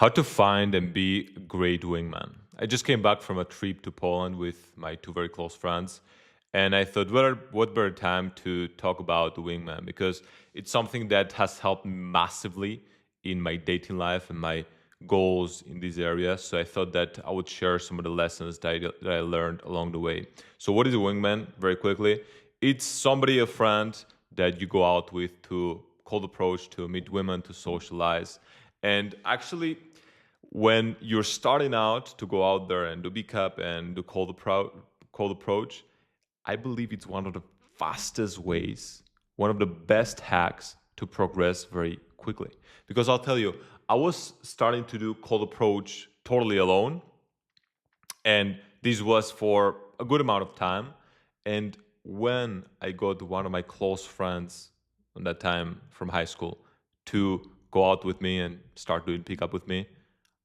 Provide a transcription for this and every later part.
How to find and be a great wingman. I just came back from a trip to Poland with my two very close friends, and I thought, what better time to talk about the wingman because it's something that has helped me massively in my dating life and my goals in this area. So I thought that I would share some of the lessons that I learned along the way. So what is a wingman? Very quickly, it's somebody, a friend that you go out with to cold approach, to meet women, to socialize. And actually, when you're starting out to go out there and do pickup and do cold approach, I believe it's one of the fastest ways, one of the best hacks to progress very quickly. Because I'll tell you, I was starting to do cold approach totally alone, and this was for a good amount of time. And when I got one of my close friends on that time from high school to go out with me and start doing pickup with me,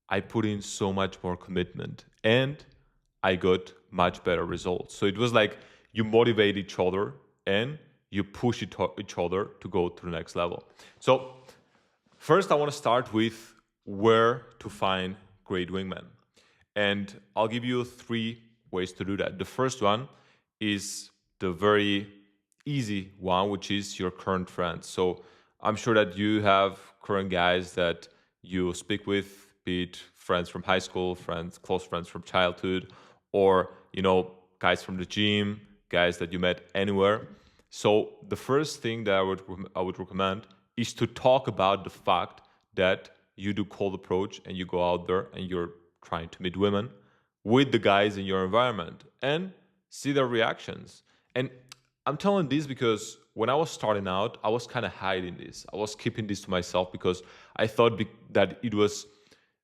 I put in so much more commitment and I got much better results. So it was like you motivate each other and you push each other to go to the next level. So first, I want to start with where to find great wingmen. And I'll give you three ways to do that. The first one is the very easy one, which is your current friends. So I'm sure that you have current guys that you speak with, be it friends from high school, friends, close friends from childhood, or guys from the gym, guys that you met anywhere. So the first thing that I would recommend is to talk about the fact that you do cold approach and you go out there and you're trying to meet women with the guys in your environment and see their reactions. And I'm telling this because when I was starting out, I was kind of hiding this. I was keeping this to myself because I thought that it was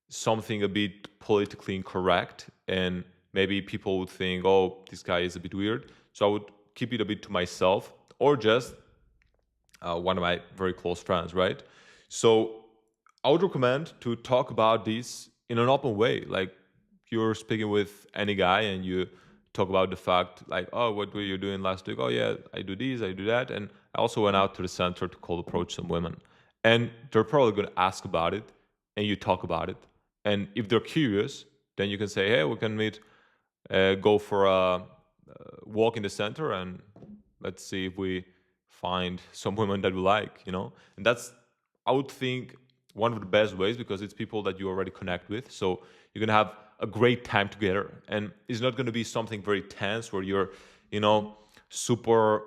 something a bit politically incorrect and maybe people would think, oh, this guy is a bit weird. So I would keep it a bit to myself or just one of my very close friends, right? So I would recommend to talk about this in an open way. Like you're speaking with any guy and you talk about the fact like, oh, what were you doing last week? Oh yeah, I do this, I do that. And I also went out to the center to cold approach some women. And they're probably going to ask about it and you talk about it. And if they're curious, then you can say, hey, we can meet, go for a walk in the center and let's see if we find some women that we like. And that's, I would think, one of the best ways because it's people that you already connect with. So you're going to have a great time together. And it's not going to be something very tense where you're, super,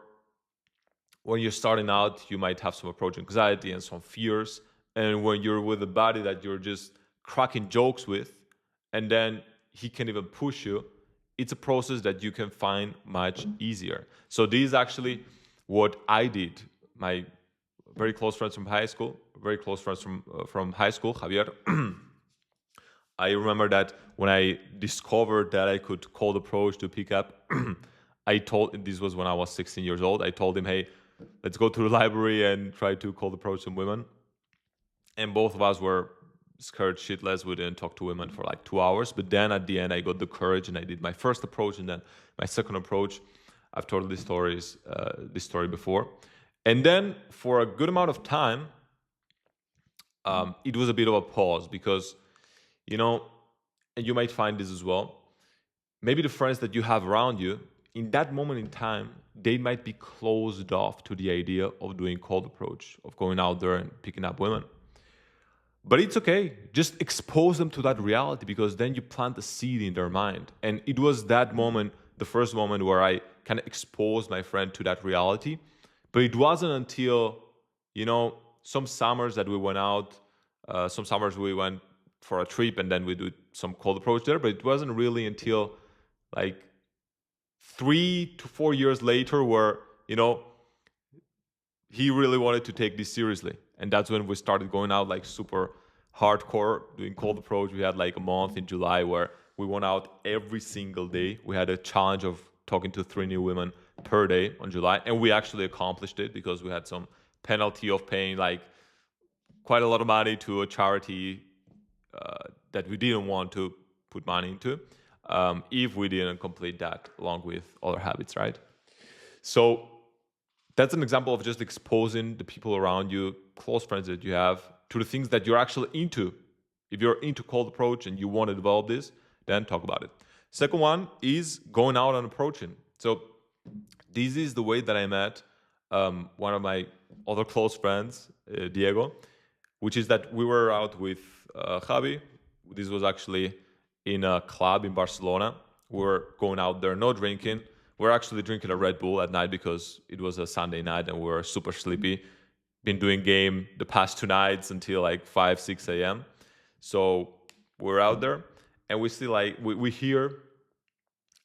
when you're starting out, you might have some approach anxiety and some fears. And when you're with a buddy that you're just cracking jokes with, and then he can even push you, it's a process that you can find much easier. So this is actually what I did. My very close friends from high school, very close friends from high school, Javier. I remember that when I discovered that I could cold approach to pick up, this was when I was 16 years old. I told him, hey, let's go to the library and try to cold approach some women. And both of us were scared shitless. We didn't talk to women for like 2 hours. But then at the end, I got the courage and I did my first approach and then my second approach. I've told this story before. And then for a good amount of time, it was a bit of a pause because, and you might find this as well, maybe the friends that you have around you, in that moment in time, they might be closed off to the idea of doing cold approach, of going out there and picking up women. But it's okay. Just expose them to that reality because then you plant a seed in their mind. And it was that moment, the first moment where I kind of exposed my friend to that reality. But it wasn't until, some summers that we went out, some summers we went for a trip and then we do some cold approach there. But it wasn't really until like 3 to 4 years later where, he really wanted to take this seriously. And that's when we started going out like super hardcore, doing cold approach. We had like a month in July where we went out every single day. We had a challenge of talking to 3 new women per day on July. And we actually accomplished it because we had some penalty of paying like quite a lot of money to a charity that we didn't want to put money into if we didn't complete that along with other habits, right? So that's an example of just exposing the people around you, close friends that you have, to the things that you're actually into. If you're into cold approach and you want to develop this, then talk about it. Second one is going out and approaching. So this is the way that I met one of my other close friends, Diego, which is that we were out with Javi. This was actually in a club in Barcelona. We were going out there, no drinking. We are actually drinking a Red Bull at night because it was a Sunday night and we were super sleepy. Been doing game the past 2 nights until like 5, 6 a.m. So we're out there and we see like, we hear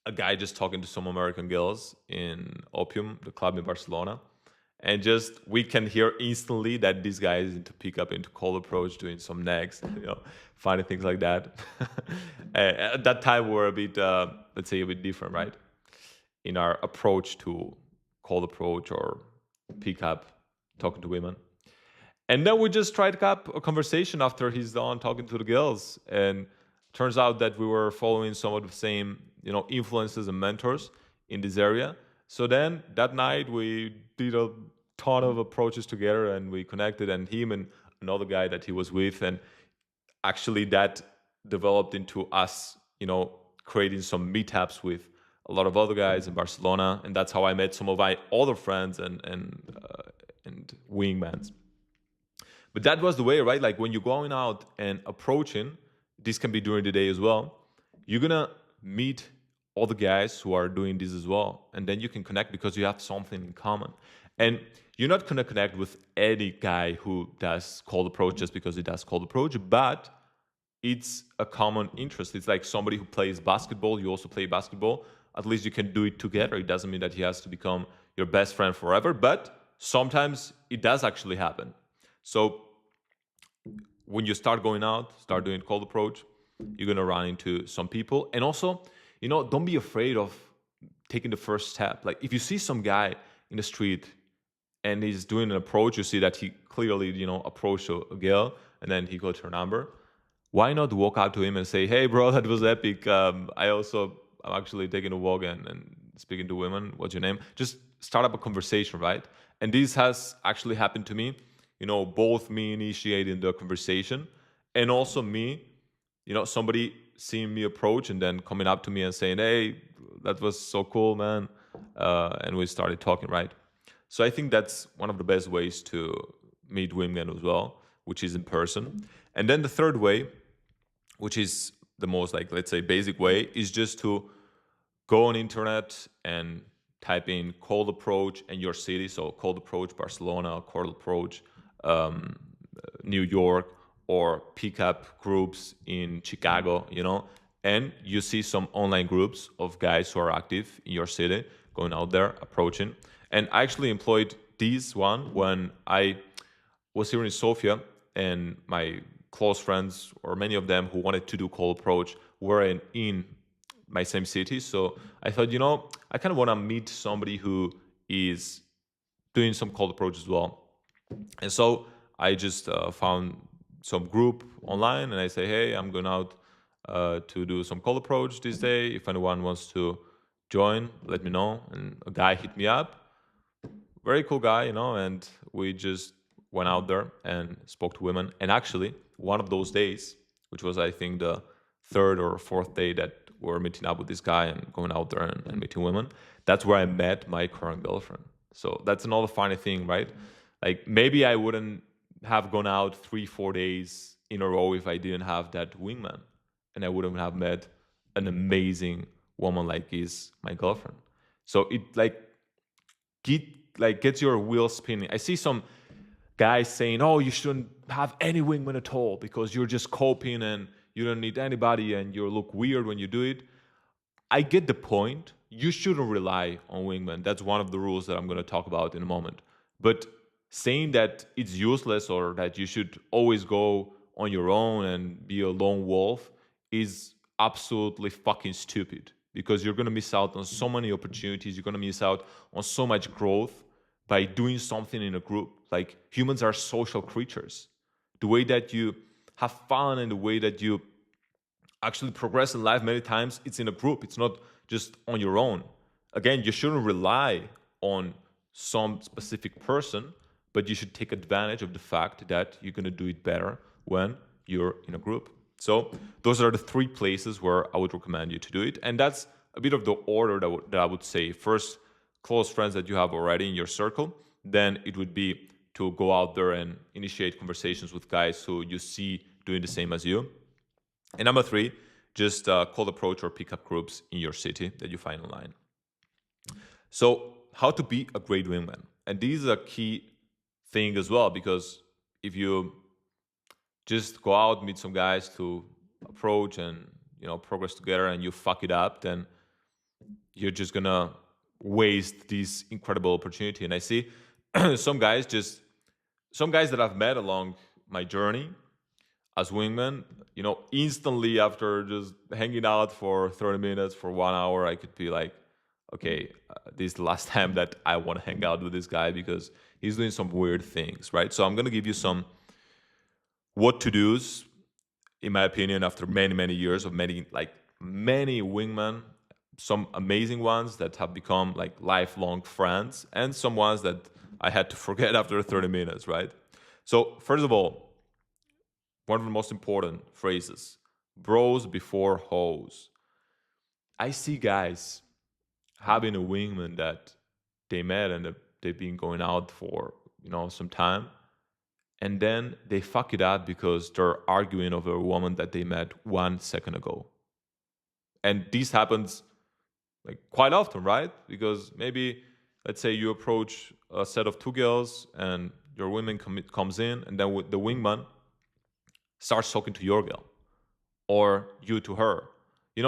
a guy just talking to some American girls in Opium, the club in Barcelona. And just we can hear instantly that this guy is into pickup, into cold approach, doing some necks, funny things like that. At that time, we're a bit, let's say, a bit different, right, in our approach to cold approach or pickup, talking to women. And then we just strike up a conversation after he's done talking to the girls, and turns out that we were following some of the same, influences and mentors in this area. So then that night we did a ton of approaches together and we connected, and him and another guy that he was with, and actually that developed into us, creating some meetups with a lot of other guys in Barcelona, and that's how I met some of my other friends and wingmans. But that was the way, right? Like when you're going out and approaching, this can be during the day as well. You're gonna meet other guys who are doing this as well, and then you can connect because you have something in common. And you're not gonna connect with any guy who does cold approach just because he does cold approach, but it's a common interest. It's like somebody who plays basketball, you also play basketball. At least you can do it together. It doesn't mean that he has to become your best friend forever, but sometimes it does actually happen. So when you start going out, start doing cold approach, you're gonna run into some people. And also, don't be afraid of taking the first step. Like if you see some guy in the street and he's doing an approach, you see that he clearly, approached a girl and then he got her number. Why not walk up to him and say, "Hey, bro, that was epic. I'm actually taking a walk and speaking to women. What's your name?" Just start up a conversation, right? And this has actually happened to me. Both me initiating the conversation and also me, somebody seeing me approach and then coming up to me and saying, "Hey, that was so cool, man." And we started talking, right? So I think that's one of the best ways to meet women as well, which is in person. And then the third way, which is the most, like, let's say, basic way, is just to go on internet and type in cold approach and your city. So cold approach Barcelona, cold approach New York, or pickup groups in Chicago, and you see some online groups of guys who are active in your city, going out there, approaching. And I actually employed this one when I was here in Sofia, and my close friends, or many of them who wanted to do cold approach, were in my same city. So I thought, I kind of want to meet somebody who is doing some cold approach as well. And so I just found some group online and I say, "Hey, I'm going out to do some cold approach this day. If anyone wants to join, let me know." And a guy hit me up, very cool guy, and we just went out there and spoke to women. And actually, one of those days, which was, I think, the third or fourth day that we were meeting up with this guy and going out there and meeting women, that's where I met my current girlfriend. So that's another funny thing, right? Like maybe I wouldn't have gone out 3-4 days in a row if I didn't have that wingman, and I wouldn't have met an amazing woman like is my girlfriend. So it gets your wheels spinning. I see some guys saying, "Oh, you shouldn't have any wingman at all because you're just coping and you don't need anybody and you look weird when you do it." I get the point. You shouldn't rely on wingman. That's one of the rules that I'm going to talk about in a moment. But saying that it's useless or that you should always go on your own and be a lone wolf is absolutely fucking stupid, because you're going to miss out on so many opportunities. You're going to miss out on so much growth by doing something in a group. Like, humans are social creatures. The way that you have fun and the way that you actually progress in life many times, it's in a group. It's not just on your own. Again, you shouldn't rely on some specific person, but you should take advantage of the fact that you're going to do it better when you're in a group. So those are the three places where I would recommend you to do it. And that's a bit of the order that I would say. First, close friends that you have already in your circle. Then it would be to go out there and initiate conversations with guys who you see doing the same as you. And number three, just cold approach or pick up groups in your city that you find online. So, how to be a great wingman. And this is a key thing as well, because if you just go out, meet some guys to approach and progress together, and you fuck it up, then you're just gonna waste this incredible opportunity. And I see some guys just some guys that I've met along my journey as wingman, instantly after just hanging out for 30 minutes, for 1 hour, I could be like, okay, this is the last time that I want to hang out with this guy because he's doing some weird things, right? So I'm going to give you some what to do's, in my opinion, after many, many years of many wingmen, some amazing ones that have become like lifelong friends, and some ones that I had to forget after 30 minutes, right? So, first of all, one of the most important phrases: bros before hoes. I see guys having a wingman that they met and they've been going out for some time, and then they fuck it up because they're arguing over a woman that they met 1 second ago. And this happens like quite often, right? Because maybe, let's say, you approach a set of two girls and your woman comes in, and then the wingman starts talking to your girl, or you to her.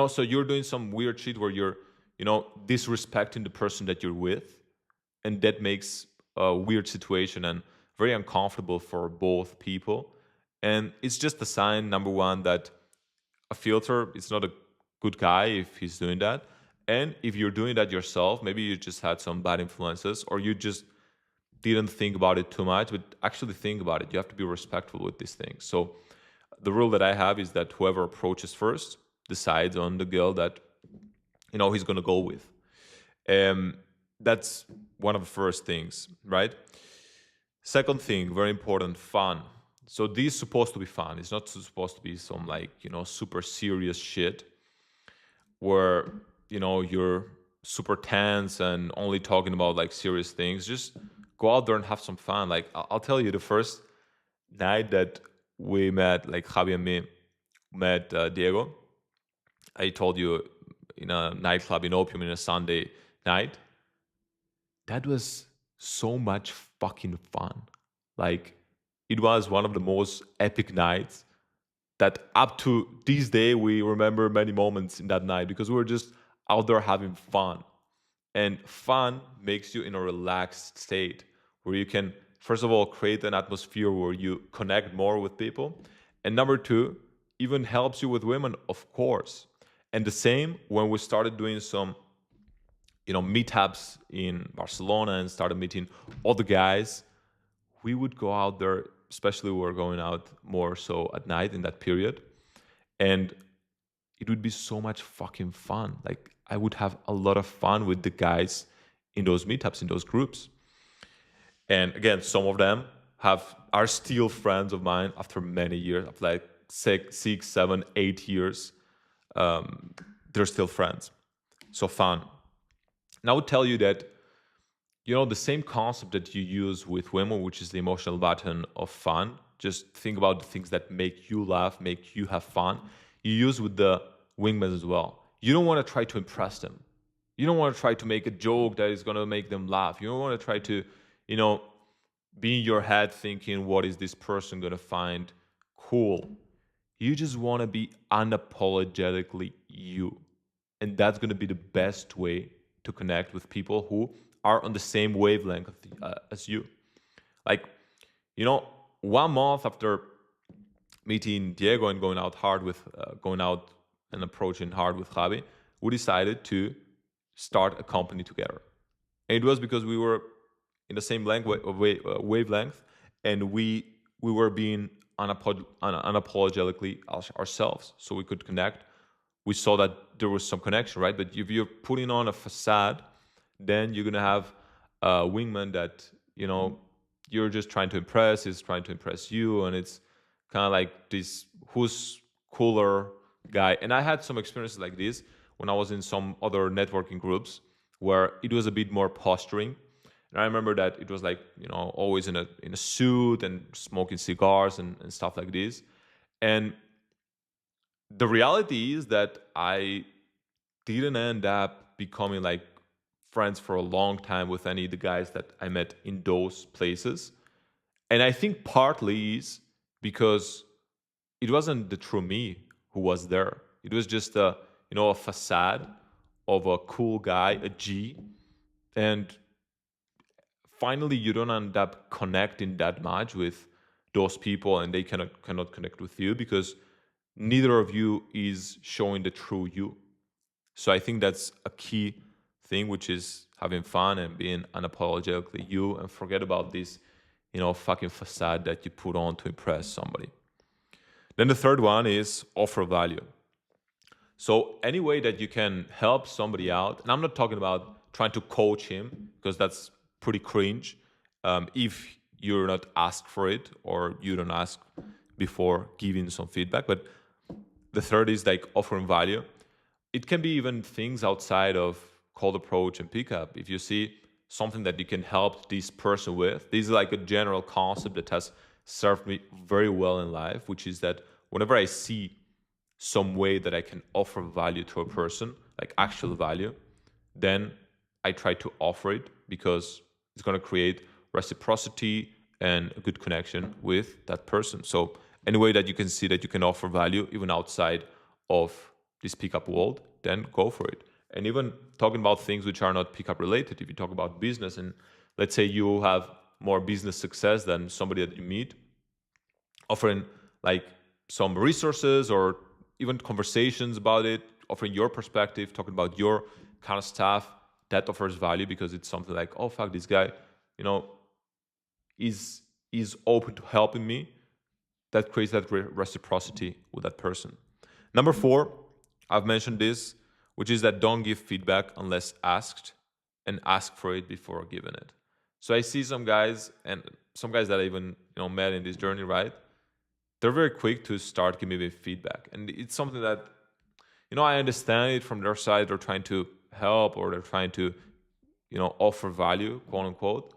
So you're doing some weird shit where you're disrespecting the person that you're with, and that makes a weird situation and very uncomfortable for both people. And it's just a sign, number one, that a filter is not a good guy if he's doing that. And if you're doing that yourself, maybe you just had some bad influences, or you just didn't think about it too much, but actually think about it. You have to be respectful with these things. So the rule that I have is that whoever approaches first decides on the girl that he's gonna go with. That's one of the first things, right? Second thing, very important, fun. So this is supposed to be fun. It's not supposed to be some super serious shit where you're super tense and only talking about like serious things. Just go out there and have some fun. Like I'll tell you, the first night that we met, like Javi and me met Diego, I told you, in a nightclub in Opium in a Sunday night. That was so much fucking fun. Like, it was one of the most epic nights that up to this day we remember many moments in that night because we were just out there having fun. And fun makes you in a relaxed state where you can, first of all, create an atmosphere where you connect more with people. And number two, even helps you with women, of course. And the same when we started doing some, meetups in Barcelona and started meeting all the guys. We would go out there, especially we were going out more so at night in that period. And it would be so much fucking fun. Like I would have a lot of fun with the guys in those meetups, in those groups. And again, some of them are still friends of mine after many years, of like 6, 7, 8 years. They're still friends. So fun. And I would tell you that, the same concept that you use with women, which is the emotional button of fun, just think about the things that make you laugh, make you have fun, you use with the wingmen as well. You don't want to try to impress them. You don't want to try to make a joke that is going to make them laugh. You don't want to try to, be in your head thinking, what is this person going to find cool? You just want to be unapologetically you. And that's going to be the best way to connect with people who are on the same wavelength as you. Like, 1 month after meeting Diego and going out and approaching hard with Javi, we decided to start a company together. And it was because we were in the same wavelength, and we were being unapologetically ourselves, so we could connect. We saw that there was some connection, right? But if you're putting on a facade, then you're gonna have a wingman that you're just trying to impress. Is trying to impress you, and it's kind of like this who's cooler guy. And I had some experiences like this when I was in some other networking groups where it was a bit more posturing. And I remember that it was like, always in a suit and smoking cigars and stuff like this. And the reality is that I didn't end up becoming like friends for a long time with any of the guys that I met in those places. And I think partly is because it wasn't the true me who was there. It was just a facade of a cool guy, a G. And finally you don't end up connecting that much with those people, and they cannot connect with you because neither of you is showing the true you. So I think that's a key thing, which is having fun and being unapologetically you, and forget about this, fucking facade that you put on to impress somebody. Then the third one is offer value. So any way that you can help somebody out, and I'm not talking about trying to coach him because that's pretty cringe. If you're not asked for it or you don't ask before giving some feedback, but the third is like offering value. It can be even things outside of cold approach and pickup. If you see something that you can help this person with, this is like a general concept that has served me very well in life, which is that whenever I see some way that I can offer value to a person, like actual value, then I try to offer it because it's going to create reciprocity and a good connection with that person. So any way that you can see that you can offer value even outside of this pickup world, then go for it. And even talking about things which are not pickup related, if you talk about business and let's say you have more business success than somebody that you meet, offering like some resources or even conversations about it, offering your perspective, talking about your kind of stuff, that offers value because it's something like, oh fuck, this guy, you know, is open to helping me. That creates that reciprocity with that person. Number 4, I've mentioned this, which is that don't give feedback unless asked, and ask for it before giving it. So I see some guys, and some guys that I even met in this journey, right? They're very quick to start giving me feedback, and it's something that I understand it from their side. They're trying to help or they're trying to offer value, quote unquote.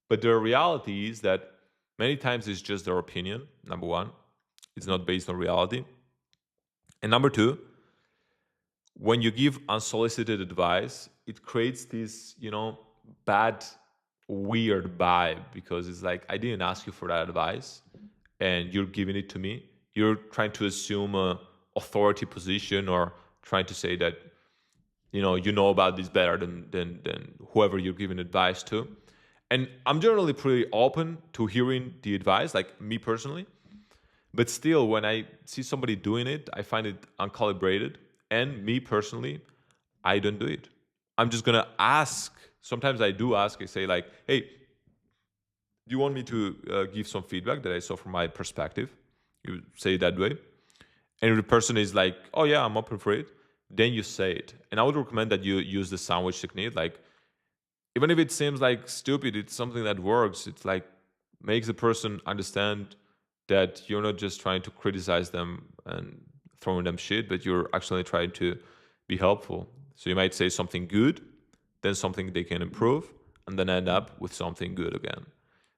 But the reality is that many times it's just their opinion. Number one, it's not based on reality. And number 2, when you give unsolicited advice, it creates this, bad, weird vibe because it's like, I didn't ask you for that advice and you're giving it to me. You're trying to assume a authority position or trying to say that, you know about this better than whoever you're giving advice to. And I'm generally pretty open to hearing the advice, like me personally. But still, when I see somebody doing it, I find it uncalibrated. And me personally, I don't do it. I'm just going to ask. Sometimes I do ask. I say like, hey, do you want me to give some feedback that I saw from my perspective? You say it that way. And if the person is like, oh yeah, I'm open for it, then you say it. And I would recommend that you use the sandwich technique. Like, even if it seems like stupid, it's something that works. It's like makes the person understand that you're not just trying to criticize them and throwing them shit, but you're actually trying to be helpful. So you might say something good, then something they can improve, and then end up with something good again.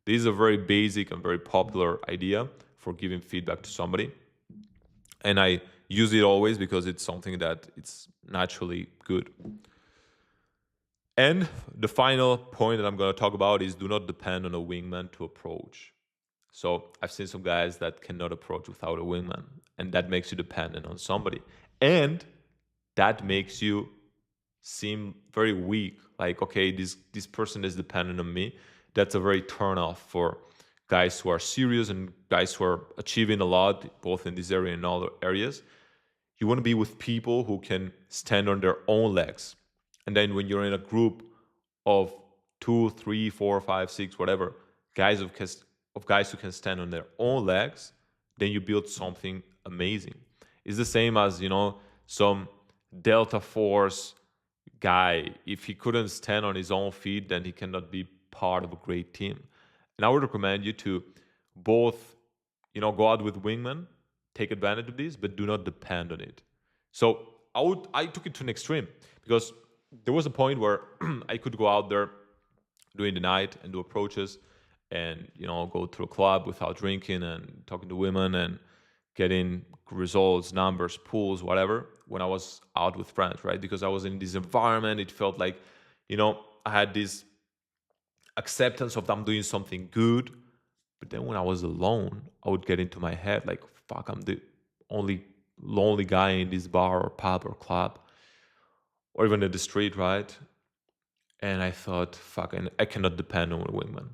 This is a very basic and very popular idea for giving feedback to somebody. And I use it always because it's something that it's naturally good. And the final point that I'm going to talk about is do not depend on a wingman to approach. So I've seen some guys that cannot approach without a wingman, and that makes you dependent on somebody. And that makes you seem very weak. Like, okay, this person is dependent on me. That's a very turn off for guys who are serious and guys who are achieving a lot, both in this area and other areas. You want to be with people who can stand on their own legs. And then when you're in a group of 2, 3, 4, 5, 6, whatever, guys who can stand on their own legs, then you build something amazing. It's the same as, some Delta Force guy. If he couldn't stand on his own feet, then he cannot be part of a great team. And I would recommend you to both, go out with Wingman, take advantage of this, but do not depend on it. So I took it to an extreme because there was a point where I could go out there during the night and do approaches and go to a club without drinking and talking to women and getting results, numbers, pools, whatever, when I was out with friends, right? Because I was in this environment, it felt like, I had this acceptance of I'm doing something good. But then when I was alone, I would get into my head like, fuck, I'm the only lonely guy in this bar or pub or club or even in the street, right? And I thought, fuck, and I cannot depend on a wingman.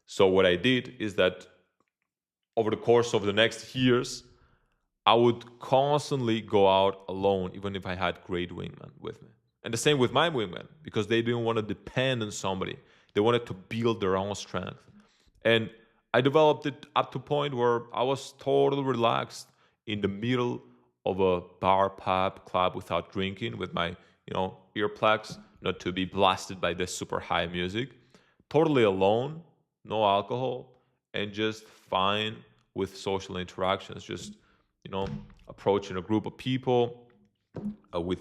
So what I did is that over the course of the next years, I would constantly go out alone, even if I had great wingmen with me. And the same with my wingmen, because they didn't want to depend on somebody. They wanted to build their own strength. And I developed it up to a point where I was totally relaxed in the middle of a bar, pub, club without drinking with my, earplugs, not to be blasted by the super high music. Totally alone, no alcohol, and just fine with social interactions. Just, you know, approaching a group of people with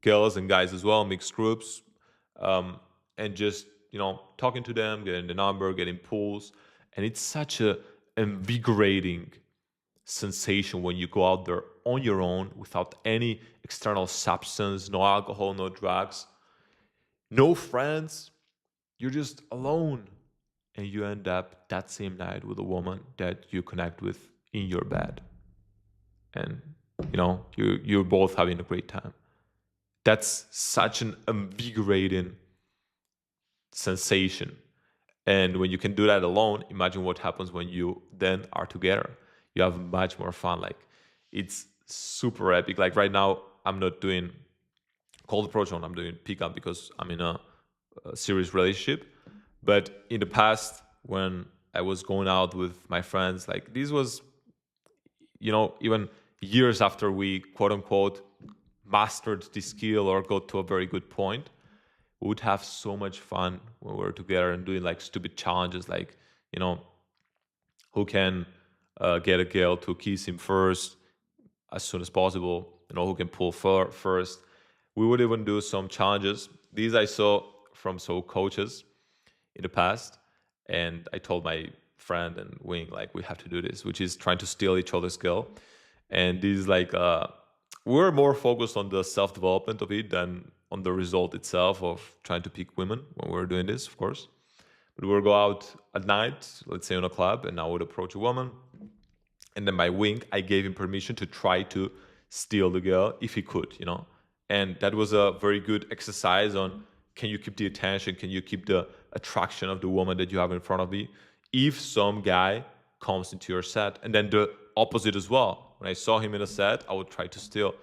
girls and guys as well, mixed groups, and just talking to them, getting the number, getting pulls, and it's such a invigorating sensation when you go out there on your own without any external substance, no alcohol, no drugs, no friends. You're just alone, and you end up that same night with a woman that you connect with in your bed, and you're both having a great time. That's such an invigorating sensation. And when you can do that alone, imagine what happens when you then are together. You have much more fun. Like, it's super epic. Like right now, I'm not doing cold approach on, I'm doing pickup because I'm in a serious relationship. But in the past, when I was going out with my friends, like this was, even years after we quote unquote mastered the skill or got to a very good point, we would have so much fun when we were together and doing like stupid challenges, like you know who can get a girl to kiss him first as soon as possible, who can pull first. We would even do some challenges. These I saw from some coaches in the past, and I told my friend and Wing like we have to do this, which is trying to steal each other's girl. And this is like we're more focused on the self development of it than on the result itself of trying to pick women when we're doing this, of course. But we'll go out at night, let's say on a club, and I would approach a woman, and then my Wing, I gave him permission to try to steal the girl if he could. And that was a very good exercise on, can you keep the attention, can you keep the attraction of the woman that you have in front of me if some guy comes into your set. And then the opposite as well. When I saw him in a set, I would try to steal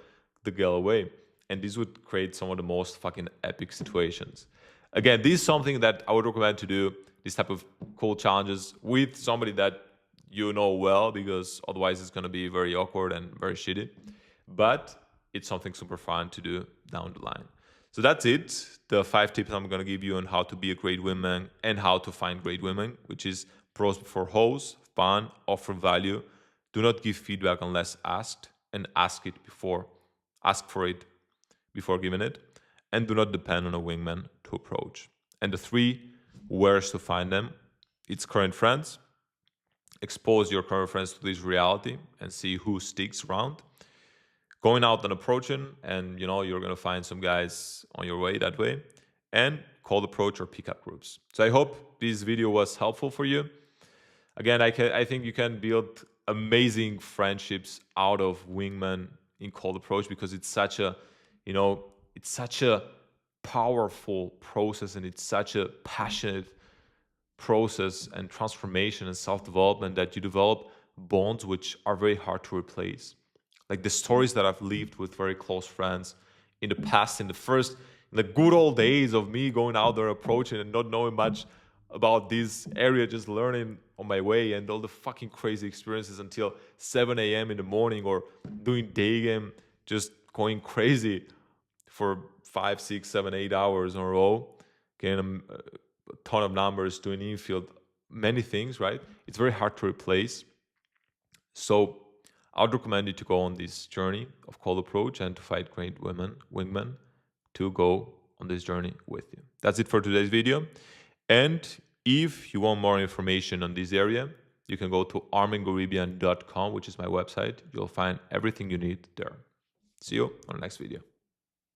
the girl away, and this would create some of the most fucking epic situations. Again, this is something that I would recommend to do, this type of cool challenges with somebody that you know well, because otherwise it's going to be very awkward and very shitty. But it's something super fun to do down the line. So that's it. The 5 tips I'm going to give you on how to be a great woman and how to find great women, which is pros before hoes, fun, offer value. Do not give feedback unless asked, and ask for it before giving it. And do not depend on a wingman to approach. And the 3 where's to find them. It's current friends. Expose your current friends to this reality and see who sticks around. Going out and approaching, and you're gonna find some guys on your way that way. And cold approach or pickup groups. So I hope this video was helpful for you. Again, I think you can build amazing friendships out of wingman in cold approach, because it's such a it's such a powerful process, and it's such a passionate process and transformation and self-development that you develop bonds which are very hard to replace. Like the stories that I've lived with very close friends in the past, in the good old days of me going out there approaching and not knowing much about this area, just learning on my way, and all the fucking crazy experiences until 7 a.m. in the morning, or doing day game, just going crazy for 5, 6, 7, 8 hours in a row, getting a ton of numbers, doing infield, many things, right? It's very hard to replace. So I would recommend you to go on this journey of cold approach and to find great wingmen to go on this journey with you. That's it for today's video. And if you want more information on this area, you can go to armengaribian.com, which is my website. You'll find everything you need there. See you on the next video.